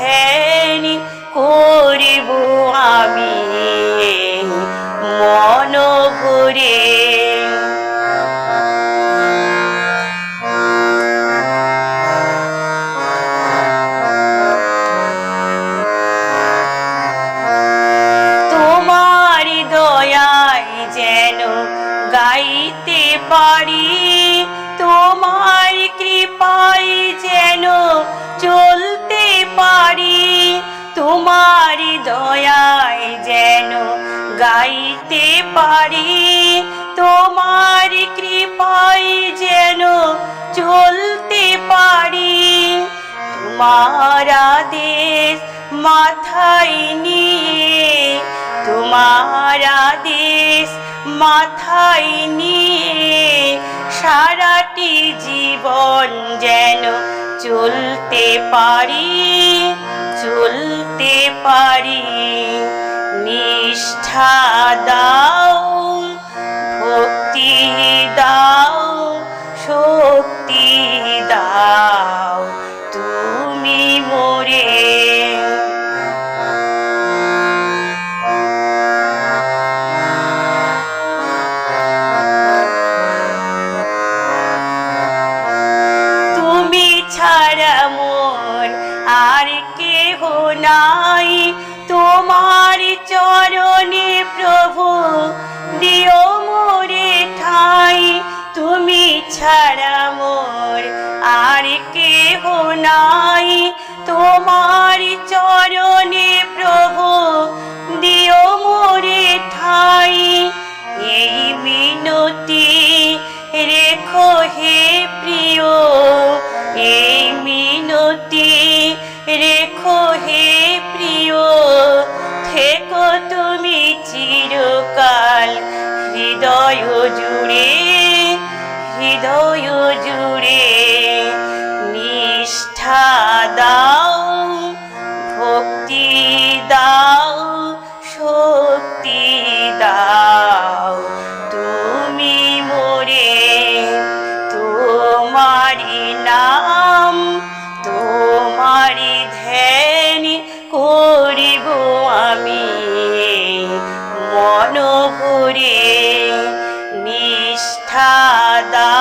ধ্যান করিব আমি মন ভরে। তোমার দয়ায় যেন গাইতে পারি, তোমার কৃপায় যেন চলতে পারি, তোমার দয়ায় যেন গাইতে পারি, তোমার কৃপায় যেন চলতে পারি। তোমার আদেশ মাথায় নিয়ে, তোমার আদেশ মাথায় নিয়ে সারাটি জীবন যেন চলতে পারি, চলতে পারি। নিষ্ঠা দাও, ভক্তি দাও, শক্তি দাও তুমি মোরে। তুমি ছাড়া মোর আর কেহ নাই, তোমার চরণে প্রভু দিও মোরে ঠাই। তুমি ছাড়া মোর আর কেহ নাই, তোমার চরণে প্রভু দিও মোরে ঠাই। এই মিনতি রেখো হে প্রিয়, এই মিনতি রেখো হে প্রিয়। থেকো তুমি চিরকাল হৃদয় জুড়ে, হৃদয় জুড়ে। নিষ্ঠা দাও, ভক্তি দাও, শক্তি দাও তুমি মোরে। তোমারি নাম, তোমারি ধ্যান করিব আমি মন ভরে। নিষ্ঠা দাও,